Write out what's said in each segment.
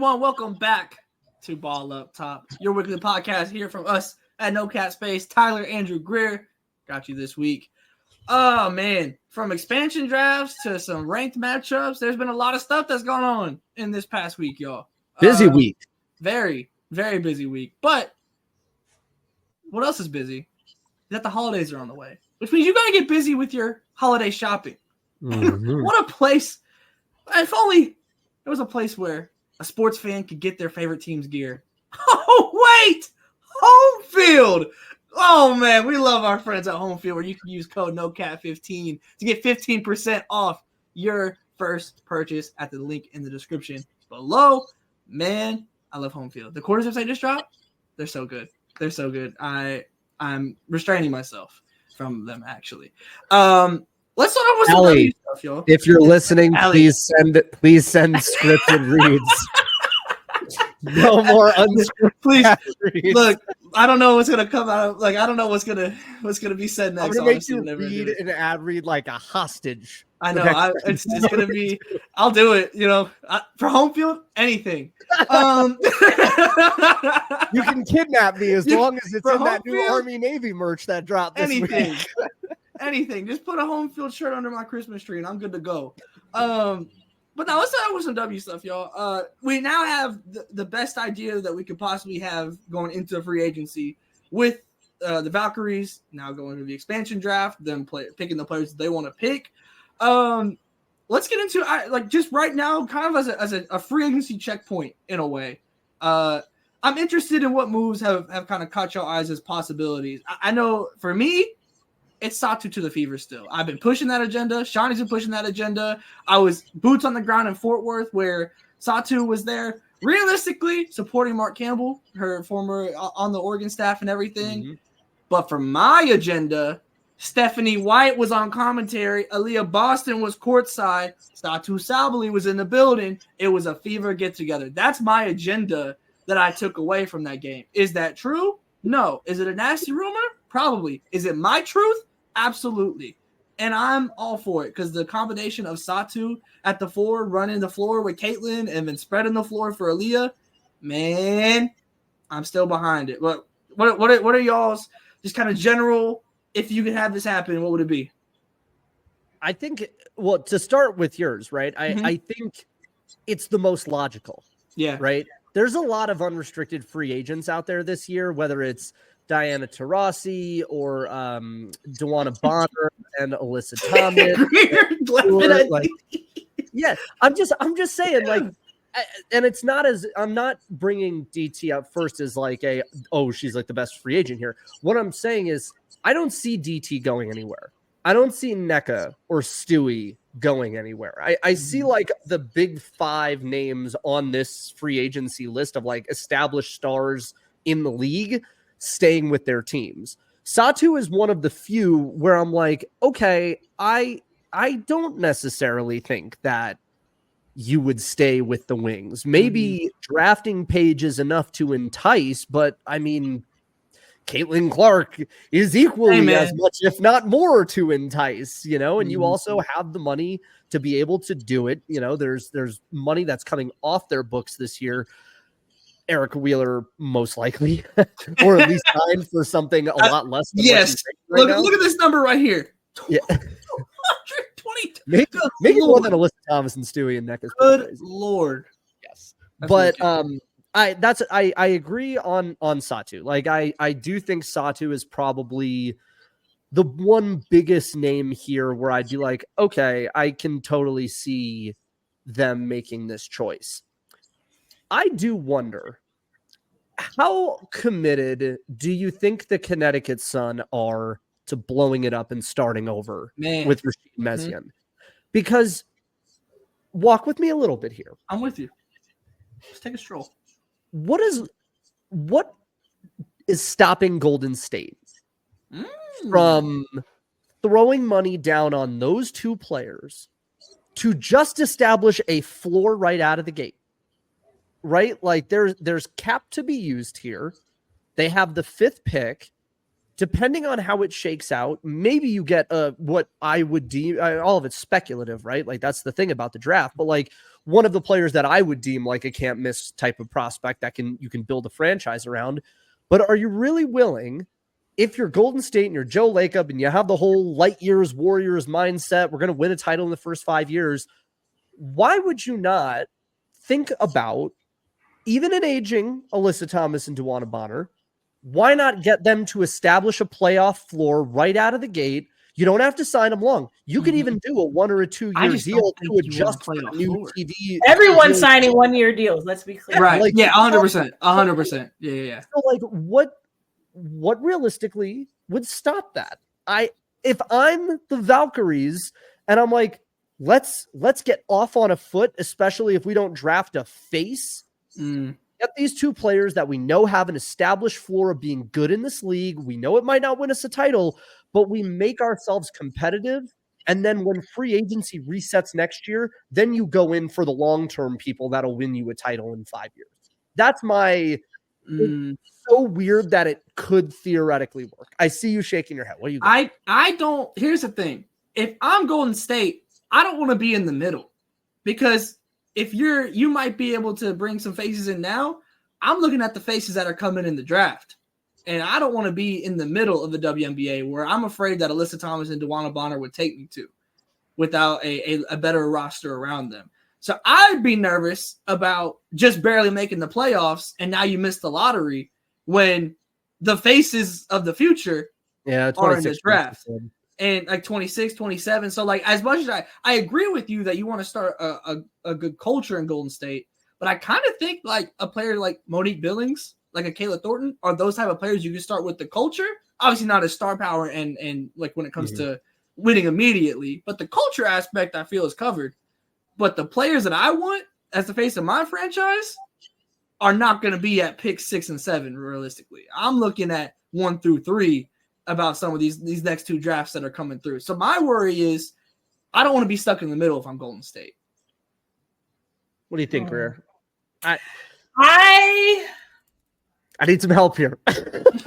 everyone. Welcome back to Ball Up Top, your weekly podcast here from us at No Cat Space. Tyler, Andrew, Greer got you this week. Oh, man. From expansion drafts to some ranked matchups, there's been a lot of stuff that's gone on in this past week, y'all. Busy week. Very, very busy week. But what else is busy? Is that the holidays are on the way, which means you got to get busy with your holiday shopping. Mm-hmm. What a place. If only there was a place where a sports fan could get their favorite team's gear. Oh, wait! Home Field! Oh, man, we love our friends at Home Field where you can use code NOCAT15 to get 15% off your first purchase at the link in the description below. Man, I love Home Field. The quarters I just dropped, they're so good. They're so good. I'm restraining myself from them, actually. Let's start off with some W stuff, y'all. If you're listening, please send scripted reads. No more unscripted. Please reads. Look. I don't know what's gonna come out of. Like, I don't know what's gonna be said next. I'm gonna make you read an ad read like a hostage. I know. It's gonna be. I'll do it. You know, for Home Field, anything. You can kidnap me as long as it's in that new Army Navy merch that dropped this anything. week. Anything. Just put a Home Field shirt under my Christmas tree and I'm good to go. But now let's start with some W stuff, y'all. We now have the best idea that we could possibly have going into free agency with the Valkyries now going to the expansion draft, them picking the players that they want to pick. Let's get into just right now, kind of as a free agency checkpoint in a way. I'm interested in what moves have kind of caught your eyes as possibilities. I know for me, it's Satu to the Fever still. I've been pushing that agenda. Shawnee's been pushing that agenda. I was boots on the ground in Fort Worth where Satu was there, realistically supporting Mark Campbell, her former on the Oregon staff and everything. Mm-hmm. But for my agenda, Stephanie White was on commentary. Aaliyah Boston was courtside. Satu Sabali was in the building. It was a Fever get-together. That's my agenda that I took away from that game. Is that true? No. Is it a nasty rumor? Probably. Is it my truth? Absolutely. And I'm all for it because the combination of Satu at the 4, running the floor with Caitlin, and then spreading the floor for Aaliyah, man, I'm still behind it. But what are y'all's just kind of general, if you could have this happen, what would it be? I think, well, to start with yours, right? I think it's the most logical. Yeah. Right? There's a lot of unrestricted free agents out there this year, whether it's Diana Taurasi or Dewana Bonner and Alyssa Thomas. Yeah, I'm just saying, like, and it's not as I'm not bringing DT up first as like she's like the best free agent here. What I'm saying is I don't see DT going anywhere. I don't see NECA or Stewie going anywhere. I see like the big 5 names on this free agency list of like established stars in the league staying with their teams. Satu is one of the few where I'm like, okay, I don't necessarily think that you would stay with the Wings. Maybe drafting Paige is enough to entice, but I mean, Caitlin Clark is equally as much, if not more, to entice, you know, and you also have the money to be able to do it. You know, there's money that's coming off their books this year. Erica Wheeler, most likely, or at least signed for something a lot less. Than yes. Look at this number right here. Yeah. 220. Maybe more than Alyssa Thomas and Stewie and NECA. Good Lord. Yes. But I agree on Satu. Like I do think Satu is probably the one biggest name here where I'd be like, okay, I can totally see them making this choice. I do wonder, how committed do you think the Connecticut Sun are to blowing it up and starting over with Rashid Mezian? Because walk with me a little bit here. I'm with you. Let's take a stroll. What is stopping Golden State from throwing money down on those 2 players to just establish a floor right out of the gate? Right? Like there's cap to be used here. They have the 5th pick depending on how it shakes out, maybe you get what I would deem, all of it's speculative, right? Like that's the thing about the draft, but like one of the players that I would deem like a can't miss type of prospect that you can build a franchise around. But are you really willing, if you're Golden State and you're Joe Lacob and you have the whole light years Warriors mindset, we're going to win a title in the first 5 years, why would you not think about, even an aging Alyssa Thomas and DeWanna Bonner, why not get them to establish a playoff floor right out of the gate? You don't have to sign them long. You can even do a 1 or a 2 year deal to adjust for new TV. Everyone's signing 1 year deals. Let's be clear. Right. Like, 100%. 100%. Yeah. So like what realistically would stop that? If I'm the Valkyries and I'm like, let's get off on a foot, especially if we don't draft a face. Get these 2 players that we know have an established floor of being good in this league. We know it might not win us a title, but we make ourselves competitive. And then when free agency resets next year, then you go in for the long-term people that'll win you a title in 5 years. That's my it's so weird that it could theoretically work. I see you shaking your head. What do you think? I don't. Here's the thing. If I'm Golden State, I don't want to be in the middle, because if you might be able to bring some faces in now. I'm looking at the faces that are coming in the draft, and I don't want to be in the middle of the WNBA where I'm afraid that Alyssa Thomas and DeWanna Bonner would take me to without a better roster around them. So I'd be nervous about just barely making the playoffs, and now you miss the lottery when the faces of the future are in the draft. And like 26, 27. So like, as much as I agree with you that you want to start a good culture in Golden State, but I kind of think like a player like Monique Billings, like a Kayla Thornton, are those type of players you can start with the culture. Obviously not as star power and like when it comes to winning immediately, but the culture aspect I feel is covered. But the players that I want as the face of my franchise are not going to be at pick 6 and 7 realistically. I'm looking at 1 through 3 about some of these next 2 drafts that are coming through. So my worry is I don't want to be stuck in the middle if I'm Golden State. What do you think, Greer? I need some help here.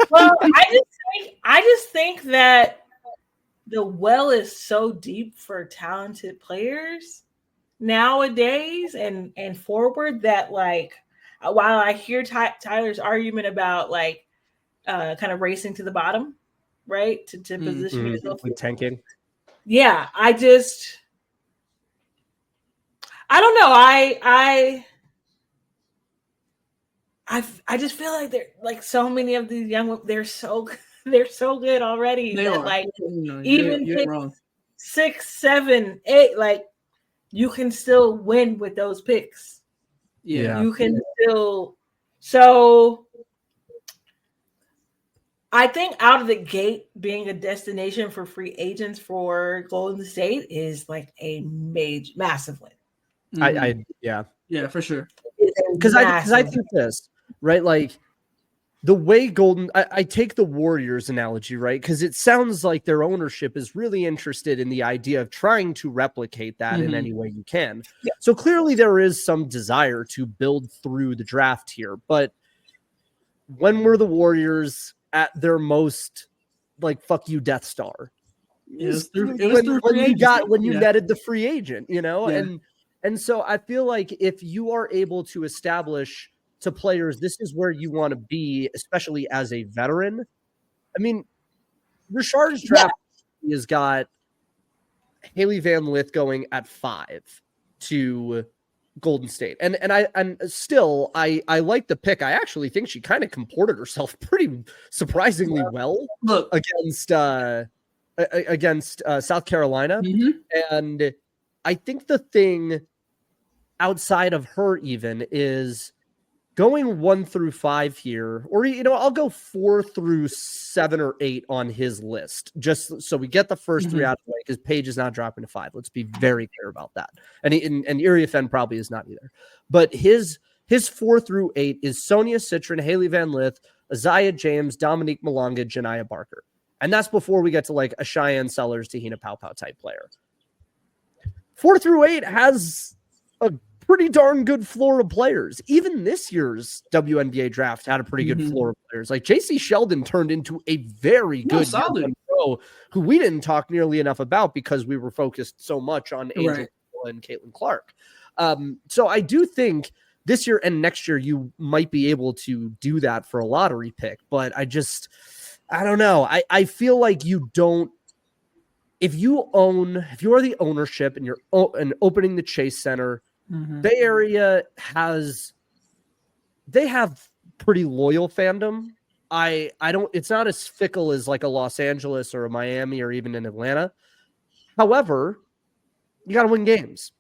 Well, I just think that the well is so deep for talented players nowadays and forward that, like, while I hear Tyler's argument about like kind of racing to the bottom, right, to position yourself with tanking. Yeah, I don't know. I just feel like they're like so many of these young, they're so good already. They that, are. like, You're pick wrong. 6, 7, 8, like you can still win with those picks. Yeah. You can still. So I think out of the gate, being a destination for free agents for Golden State is like a massive win. Yeah, for sure. Because I think this, right? Like the way I take the Warriors analogy, right? Because it sounds like their ownership is really interested in the idea of trying to replicate that in any way you can. Yeah. So clearly there is some desire to build through the draft here. But when were the Warriors at their most like fuck you Death Star? It was through when you netted the free agent, you know? Yeah. And so I feel like if you are able to establish to players, this is where you want to be, especially as a veteran. I mean, Richard's draft has got Haley Van Lith going at 5 to Golden State. And I like the pick. I actually think she kind of comported herself pretty surprisingly well against South Carolina. And I think the thing outside of her even is going 1 through 5 here, or, you know, I'll go 4 through 7 or 8 on his list, just so we get the first 3 out of the way, because Paige is not dropping to 5. Let's be very clear about that. And Iriafen probably is not either. But his 4 through 8 is Sonia Citron, Haley Van Lith, Isaiah James, Dominique Malonga, Janiyah Barker. And that's before we get to like a Cheyenne Sellers, Tahina Pau type player. 4 through 8 has a pretty darn good floor of players. Even this year's WNBA draft had a pretty good floor of players. Like JC Sheldon turned into a very good solid pro who we didn't talk nearly enough about because we were focused so much on Angel and Caitlin Clark. So I do think this year and next year you might be able to do that for a lottery pick, but I don't know. I feel like you don't. If you are the ownership and you're opening the Chase Center, Bay Area they have pretty loyal fandom. I don't, it's not as fickle as like a Los Angeles or a Miami or even in Atlanta. However, you got to win games.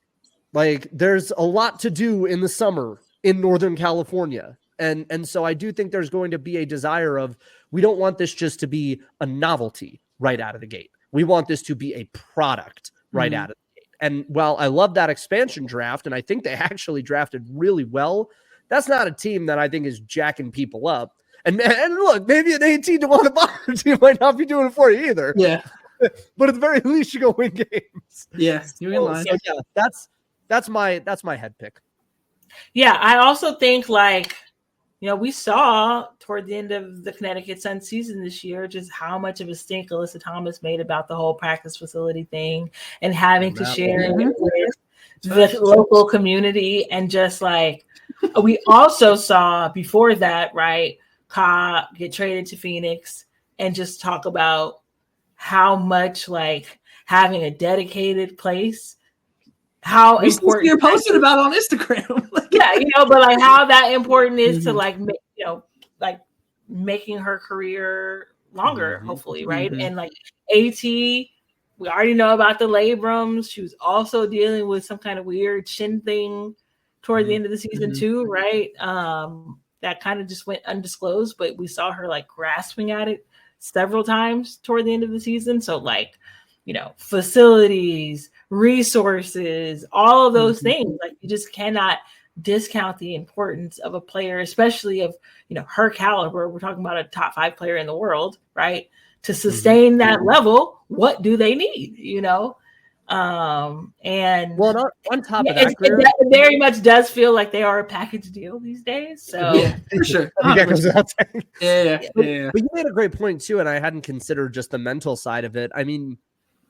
Like there's a lot to do in the summer in Northern California. And so I do think there's going to be a desire of, we don't want this just to be a novelty right out of the gate. We want this to be a product right out of the gate. And while I love that expansion draft, and I think they actually drafted really well, that's not a team that I think is jacking people up. And look, maybe an 18-1 bottom team might not be doing it for you either. Yeah. But at the very least, you go win games. Yeah, you're in line. So yeah, that's my head pick. Yeah, I also think we saw toward the end of the Connecticut Sun season this year just how much of a stink Alyssa Thomas made about the whole practice facility thing and having to share it with the local community. And just we also saw before that, right, Ka get traded to Phoenix and just talk about how much having a dedicated place, how important you're posting about on Instagram. But how that important is to making her career longer, hopefully, right? And AT, we already know about the labrums. She was also dealing with some kind of weird shin thing toward the end of the season too, right? That kind of just went undisclosed, but we saw her grasping at it several times toward the end of the season. So facilities, resources, all of those things, you just cannot discount the importance of a player, especially of her caliber. We're talking about a top 5 player in the world, right? To sustain that level, what do they need? And well, on top of that, it very much does feel like they are a package deal these days. So yeah, for sure. That goes without saying. Yeah. But you made a great point too, and I hadn't considered just the mental side of it. I mean,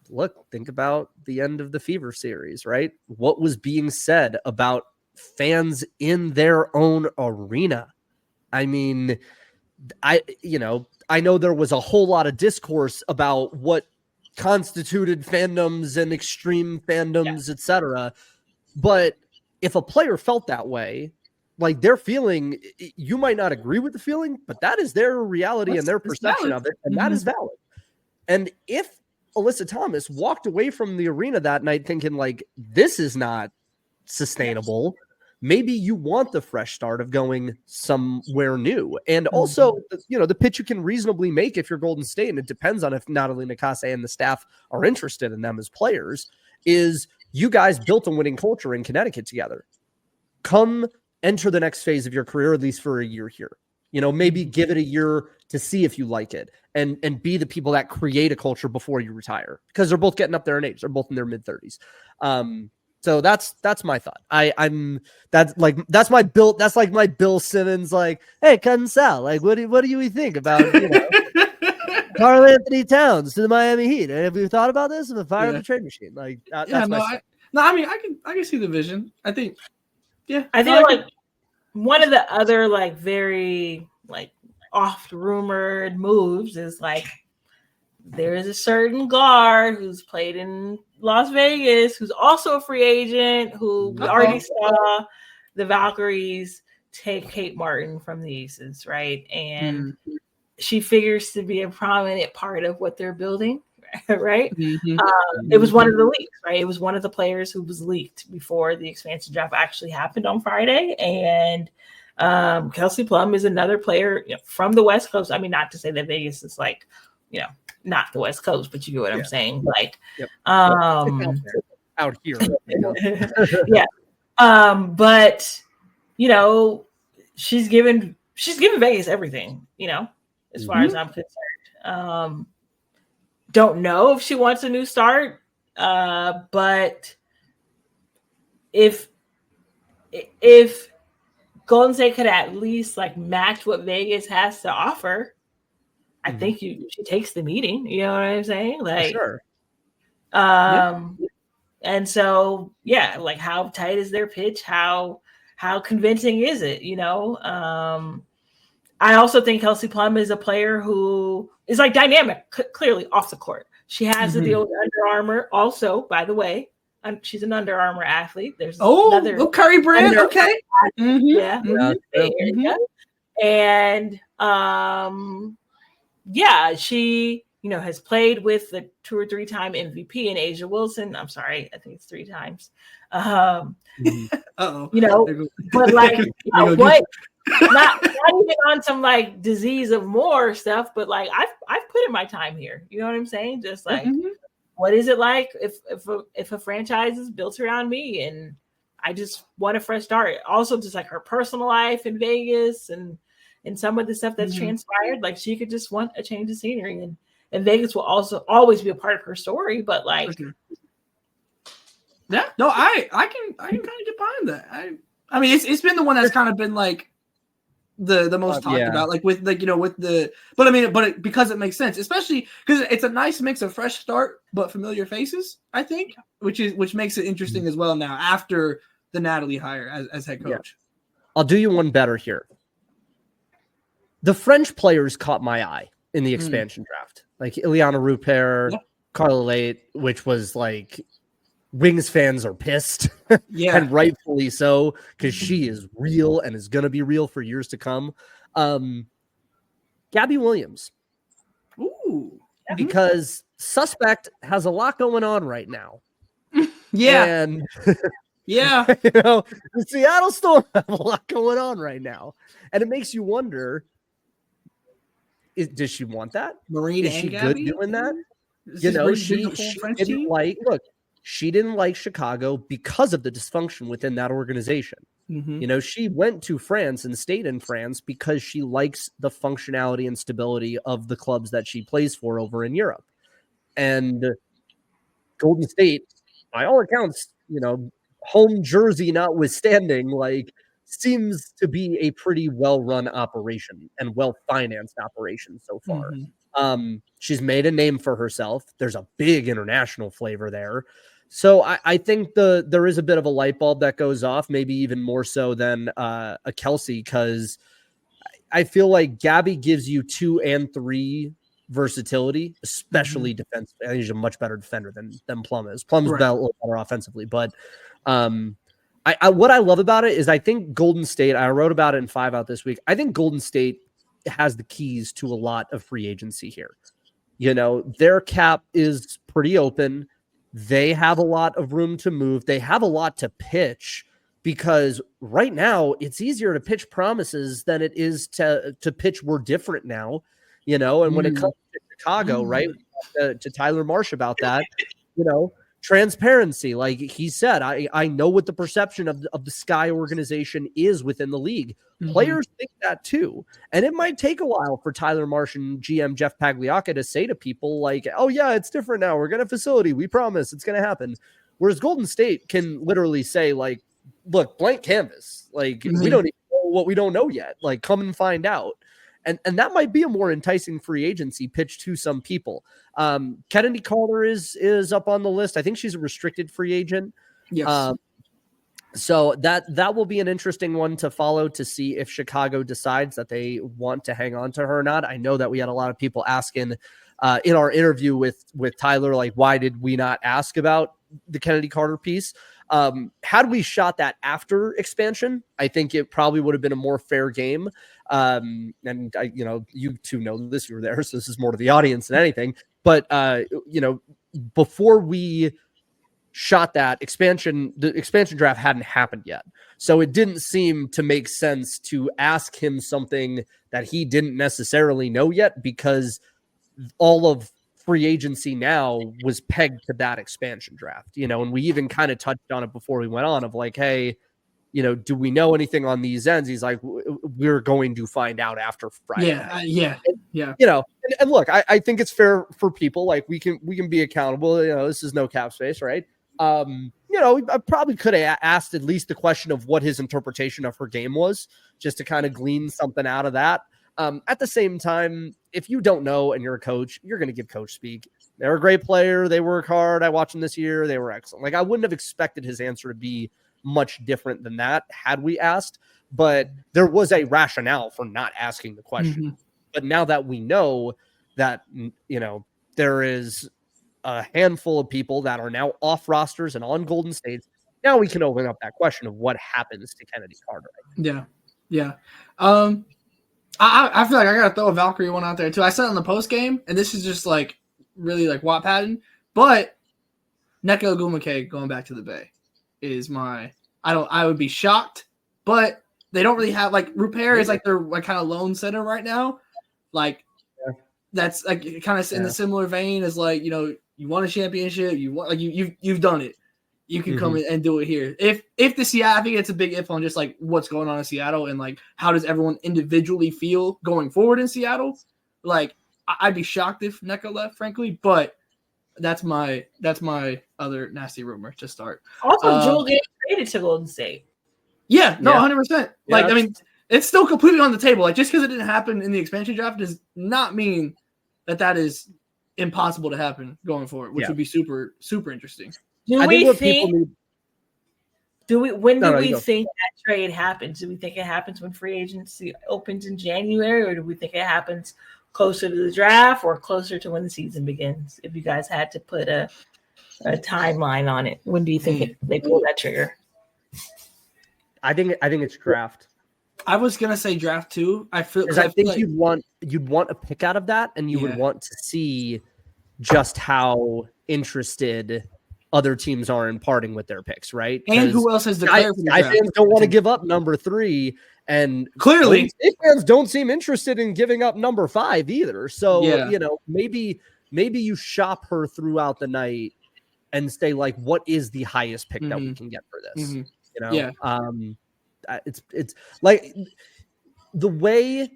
look, think about the end of the Fever series, right? What was being said about fans in their own arena? I mean, I know there was a whole lot of discourse about what constituted fandoms and extreme fandoms, etc. But if a player felt that way, they're feeling, you might not agree with the feeling, but that is their reality and their perception of it, and that is valid. And if Alyssa Thomas walked away from the arena that night thinking this is not sustainable, maybe you want the fresh start of going somewhere new. And also, the pitch you can reasonably make if you're Golden State, and it depends on if Natalie Nakase and the staff are interested in them as players, is you guys built a winning culture in Connecticut together. Come enter the next phase of your career, at least for a year here. Maybe give it a year to see if you like it, and be the people that create a culture before you retire, because they're both getting up there in age. They're both in their mid-30s. So that's my thought. That's my Bill. That's my Bill Simmons. Hey, cut and sell. What do you think about Karl Anthony Towns to the Miami Heat? Have you thought about this? And fire the trade machine. That's I mean, I can see the vision. I think. Yeah, I think one of the other very oft rumored moves is there is a certain guard who's played in Las Vegas, who's also a free agent, who we already saw the Valkyries take Kate Martin from the Aces, right? And she figures to be a prominent part of what they're building, right? It was one of the leaks, right? It was one of the players who was leaked before the expansion draft actually happened on Friday. And Kelsey Plum is another player from the West Coast. I mean, not to say that Vegas is not the West Coast, but you get what I'm saying. Out here. Yeah. But she's given Vegas everything, as far as I'm concerned. Don't know if she wants a new start. But if if Golden State could at least like match what Vegas has to offer, I think she takes the meeting. You know what I'm saying? Like, sure. And so, yeah, like how tight is their pitch? How convincing is it? You know, I also think Kelsey Plum is a player who is like dynamic, clearly off the court. She has to deal with Under Armour. Also, by the way, she's an Under Armour athlete. There's another Curry brand. Okay. Yeah. And she has played with the 2 or 3 time MVP and Asia Wilson. I'm sorry, I think it's 3 times. But like what? Not even on some like disease of more stuff, but like I've put in my time here. You know what I'm saying? Just like what is it like if a franchise is built around me and I just want a fresh start? Also, just like her personal life in Vegas and some of the stuff that's transpired, like she could just want a change of scenery, and Vegas will also always be a part of her story. But like, yeah, no, I can kind of get behind that. I mean, it's been the one that's kind of been like the most talked about, like with like with the, but because it makes sense, especially because it's a nice mix of fresh start but familiar faces. I think, which makes it interesting as well now after the Natalie hire as head coach. Yeah. I'll do you one better here. The French players caught my eye in the expansion draft, like Ileana Rupert, Carla Late, which was like Wings fans are pissed, and rightfully so, because she is real and is going to be real for years to come. Gabby Williams. Ooh. Because Suspect has a lot going on right now. And the Seattle Storm have a lot going on right now. And it makes you wonder, does she want that? Marina, is she Gabby? Good doing that? She didn't like Chicago because of the dysfunction within that organization. She went to France and stayed in France because she likes the functionality and stability of the clubs that she plays for over in Europe. And Golden State, by all accounts, home jersey notwithstanding, like seems to be a pretty well-run operation and well-financed operation so far. She's made a name for herself. There's a big international flavor there. So I think there is a bit of a light bulb that goes off, maybe even more so than a Kelsey, because I feel like Gabby gives you 2 and 3 versatility, especially defense. I think she's a much better defender than Plum is. Plum's a little better offensively, but what I love about it is I think Golden State, I wrote about it in 5 Out this week, I think Golden State has the keys to a lot of free agency here. Their cap is pretty open. They have a lot of room to move. They have a lot to pitch, because right now it's easier to pitch promises than it is to pitch we're different now, and when it comes to Chicago, right, to Tyler Marsh about that, transparency. Like he said, I know what the perception of the Sky organization is within the league. Players think that too. And it might take a while for Tyler Marsh and GM Jeff Pagliacca to say to people like, oh yeah, it's different now. We're going to facility. We promise it's going to happen. Whereas Golden State can literally say like, look, blank canvas. Like we don't even know what we don't know yet. Like come and find out. And that might be a more enticing free agency pitch to some people. Kennedy Carter is up on the list. I think she's a restricted free agent. Yes. So that will be an interesting one to follow to see if Chicago decides that they want to hang on to her or not. I know that we had a lot of people asking in our interview with Tyler, like, why did we not ask about the Kennedy Carter piece? Had we shot that after expansion, I think it probably would have been a more fair game. And I, you two know this, you were there, so this is more to the audience than anything. But before we shot that expansion, the expansion draft hadn't happened yet, so it didn't seem to make sense to ask him something that he didn't necessarily know yet, because all of free agency now was pegged to that expansion draft, and we even kind of touched on it before we went on of like, hey, do we know anything on these ends? He's like, we're going to find out after Friday. And look, I think it's fair for people. Like we can be accountable. This is no cap space, right? I probably could have asked at least the question of what his interpretation of her game was, just to kind of glean something out of that. At the same time, if you don't know and you're a coach, you're going to give coach speak. They're a great player. They work hard. I watched them this year. They were excellent. Like, I wouldn't have expected his answer to be much different than that had we asked, but there was a rationale for not asking the question. Mm-hmm. But now that we know that, there is a handful of people that are now off rosters and on Golden State, now we can open up that question of what happens to Kennedy Carter. Yeah. I feel like I gotta throw a Valkyrie one out there too. I said on the post game, and this is just like really like Watt pattern, but Neko Ogwumike going back to the Bay is my. I would be shocked, but they don't really have like Rupert is like their like kind of lone center right now. Like that's like kind of in the similar vein as like you won a championship, you've done it. You can come in and do it here. If the Seattle, I think it's a big if on just like what's going on in Seattle and like how does everyone individually feel going forward in Seattle. Like I'd be shocked if Neko left, frankly, but that's my other nasty rumor to start. Also, Jewel getting traded to Golden State. Yeah, no, 100%. Like, I mean, it's still completely on the table. Like, just because it didn't happen in the expansion draft does not mean that is impossible to happen going forward, which would be super, super interesting. When do we think that trade happens? Do we think it happens when free agency opens in January, or do we think it happens closer to the draft or closer to when the season begins? If you guys had to put a timeline on it, when do you think they pull that trigger? I think it's draft. I was gonna say draft too. I think like you'd want a pick out of that, and you would want to see just how interested other teams are in parting with their picks, right? And who else has declared? Fans don't want to give up number 3, and clearly fans don't seem interested in giving up number 5 either. So maybe you shop her throughout the night and say like, what is the highest pick that we can get for this? It's like the way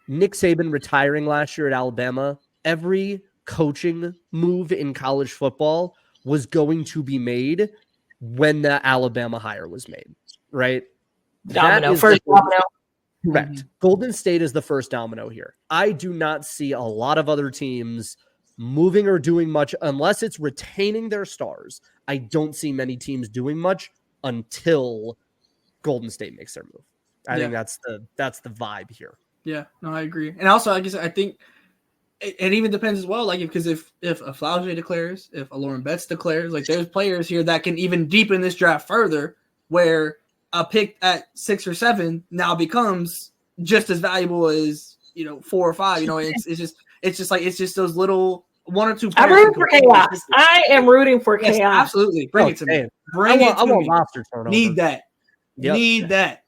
Nick Saban retiring last year at Alabama, every coaching move in college football was going to be made when the Alabama hire was made, right? First domino. Correct. Golden State is the first domino here. I do not see a lot of other teams moving or doing much unless it's retaining their stars. I don't see many teams doing much until Golden State makes their move. I think that's the vibe here. Yeah, no, I agree. And also, I guess I think it even depends as well. Like, if a Flaugier declares, if a Lauren Betts declares, like there's players here that can even deepen this draft further, where a pick at 6 or 7 now becomes just as valuable as 4 or 5. It's just those little 1 or 2 players. I'm rooting for chaos. I am rooting for chaos. Absolutely, bring it to me. I want roster turnover. Need that. Need that.